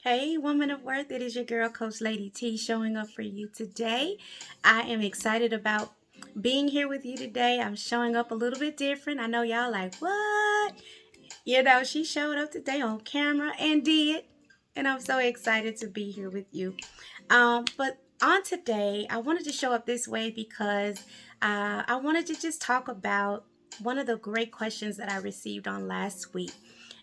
Hey, woman of worth, it is your girl, Coach Lady T, showing up for you today. I am excited about being here with you today. I'm showing up a little bit different. I know y'all like, what? She showed up today on camera and did. And I'm so excited to be here with you. But on today, I wanted to show up this way because I wanted to just talk about one of the great questions that I received on last week.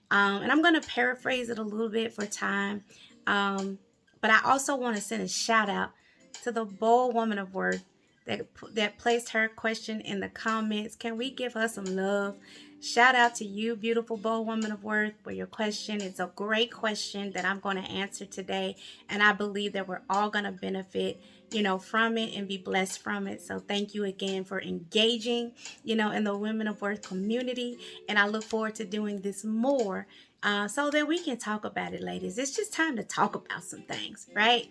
And I'm going to paraphrase it a little bit for time. Um, but I also want to send a shout out to the bold woman of worth that placed her question in the comments. Can we give her some love? Shout out to you, beautiful bold woman of worth, for your question. It's a great question that I'm going to answer today. And I believe that we're all going to benefit, from it and be blessed from it. So thank you again for engaging, in the Women of Worth community. And I look forward to doing this more so that we can talk about it, ladies. It's just time to talk about some things, right?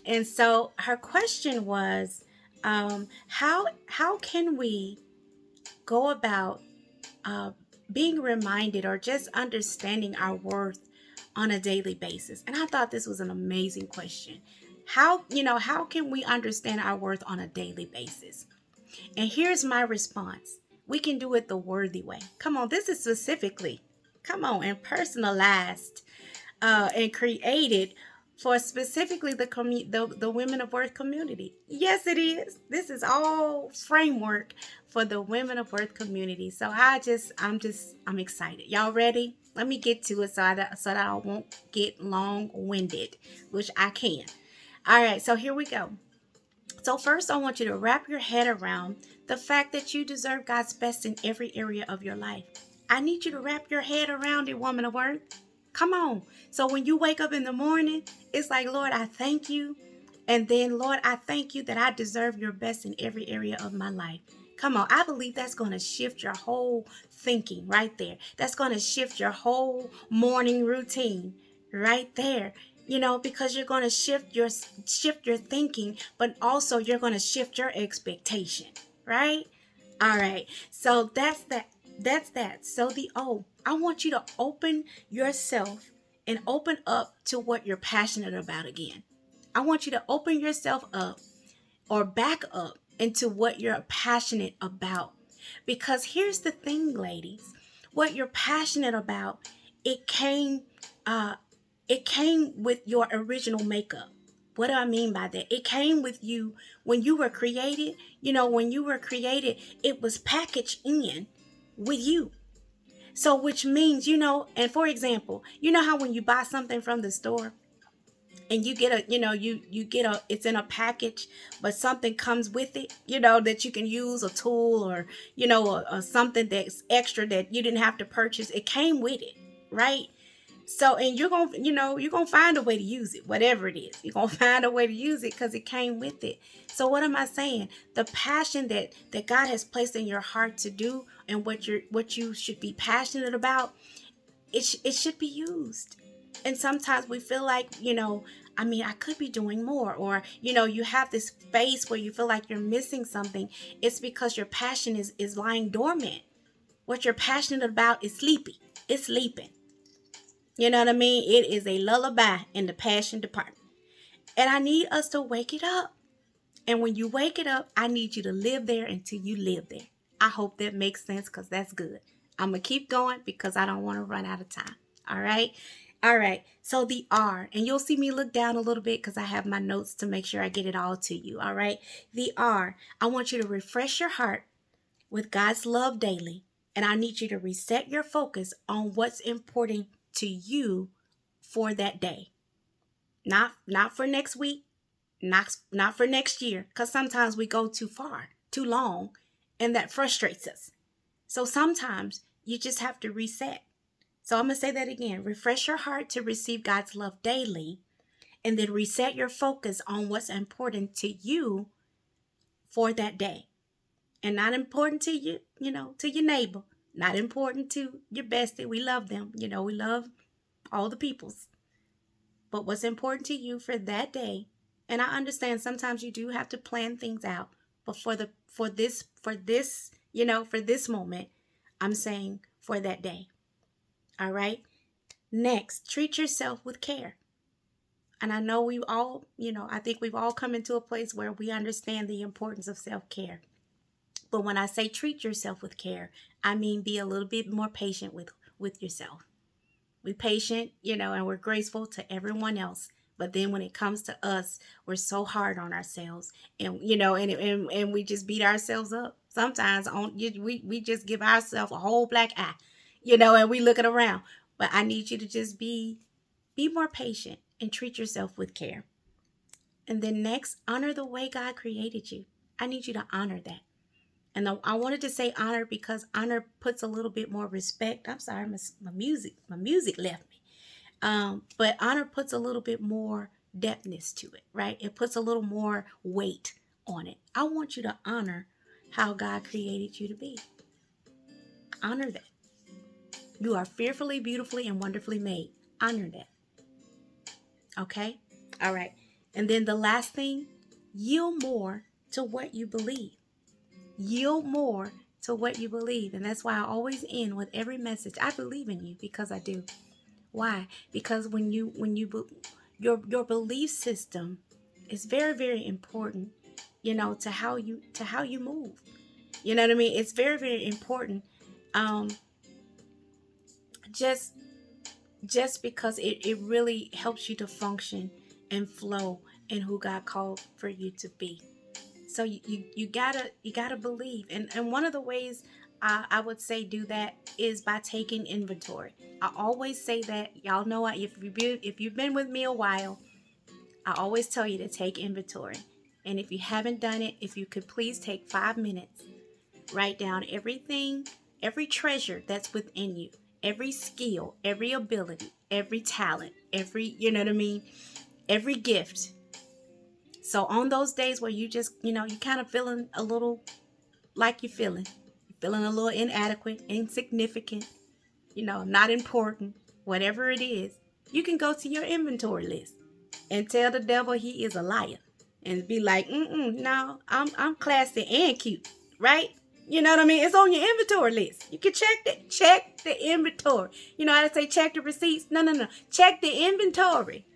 And so her question was, how can we go about being reminded or just understanding our worth on a daily basis? And I thought this was an amazing question. How can we understand our worth on a daily basis? And here's my response. We can do it the worthy way. Come on, this is specifically, and personalized and created for specifically the Women of Worth community. Yes, it is. This is all framework for the Women of Worth community. So I'm excited. Y'all ready? Let me get to it so that I won't get long-winded, which I can. All right, so here we go. So first, I want you to wrap your head around the fact that you deserve God's best in every area of your life. I need you to wrap your head around it, woman of worth. Come on. So when you wake up in the morning, it's like, Lord, I thank you. And then, Lord, I thank you that I deserve your best in every area of my life. Come on. I believe that's going to shift your whole thinking right there. That's going to shift your whole morning routine right there. Because you're going to shift your thinking, but also you're going to shift your expectation, right? All right. So that's that. That's that. So I want you to open yourself and open up to what you're passionate about again. I want you to open yourself up or back up into what you're passionate about. Because here's the thing, ladies. What you're passionate about, it came it came with your original makeup. What do I mean by that? It came with you when you were created. When you were created, it was packaged in with you. So, which means, and for example, how when you buy something from the store and you get you get it's in a package, but something comes with it, that you can use a tool or, or something that's extra that you didn't have to purchase. It came with it, right? So, and you're gonna find a way to use it, whatever it is. You're gonna find a way to use it because it came with it. So, what am I saying? The passion that God has placed in your heart to do, and what you should be passionate about, it should be used. And sometimes we feel like, I could be doing more, or you have this space where you feel like you're missing something. It's because your passion is lying dormant. What you're passionate about is sleepy. It's sleeping. You know what I mean? It is a lullaby in the passion department. And I need us to wake it up. And when you wake it up, I need you to live there until you live there. I hope that makes sense because that's good. I'm going to keep going because I don't want to run out of time. All right? All right. So the R, and you'll see me look down a little bit because I have my notes to make sure I get it all to you. All right? The R, I want you to refresh your heart with God's love daily. And I need you to reset your focus on what's important to you for that day. Not for next week, not for next year, because sometimes we go too far, too long, and that frustrates us. So sometimes you just have to reset. So I'm going to say that again. Refresh your heart to receive God's love daily, and then reset your focus on what's important to you for that day. And not important to you, to your neighbor. Not important to your bestie. We love them. We love all the peoples. But what's important to you for that day, and I understand sometimes you do have to plan things out, but for this moment, I'm saying for that day. All right? Next, treat yourself with care. And I know we all, I think we've all come into a place where we understand the importance of self-care. But when I say treat yourself with care, I mean be a little bit more patient with yourself. We're patient, and we're graceful to everyone else. But then when it comes to us, we're so hard on ourselves, and and we just beat ourselves up. Sometimes we just give ourselves a whole black eye, and we looking around. But I need you to just be more patient and treat yourself with care. And then next, honor the way God created you. I need you to honor that. And I wanted to say honor because honor puts a little bit more respect. I'm sorry, my music left me. But honor puts a little bit more depthness to it, right? It puts a little more weight on it. I want you to honor how God created you to be. Honor that. You are fearfully, beautifully, and wonderfully made. Honor that. Okay? All right. And then the last thing, yield more to what you believe. Yield more to what you believe. And that's why I always end with every message. I believe in you because I do. Why? Because your belief system is very, very important, to how you move. You know what I mean? It's very, very important. Um just just because it really helps you to function and flow in who God called for you to be. So you gotta believe, and one of the ways I would say do that is by taking inventory. I always say that, y'all know, if you've been with me a while, I always tell you to take inventory. And if you haven't done it, if you could please take 5 minutes, write down everything, every treasure that's within you, every skill, every ability, every talent, every, you know what I mean, every gift. So on those days where you just, you kind of feeling a little like you're feeling a little inadequate, insignificant, not important, whatever it is, you can go to your inventory list and tell the devil he is a liar and be like, no, I'm classy and cute, right? You know what I mean? It's on your inventory list. You can check the inventory. You know how to say check the receipts? No. Check the inventory,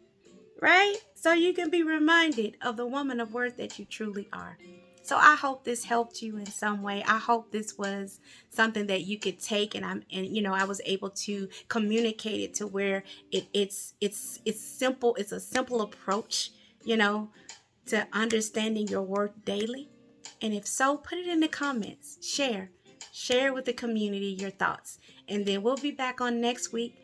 right? So you can be reminded of the woman of worth that you truly are. So I hope this helped you in some way. I hope this was something that you could take, and I was able to communicate it to where it's simple. It's a simple approach, you know, to understanding your worth daily. And if so, put it in the comments. Share with the community your thoughts. And then we'll be back on next week.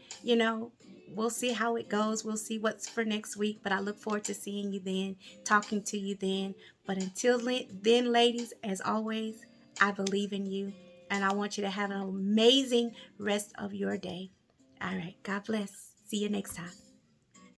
We'll see how it goes. We'll see what's for next week. But I look forward to seeing you then, talking to you then. But until then, ladies, as always, I believe in you. And I want you to have an amazing rest of your day. All right. God bless. See you next time.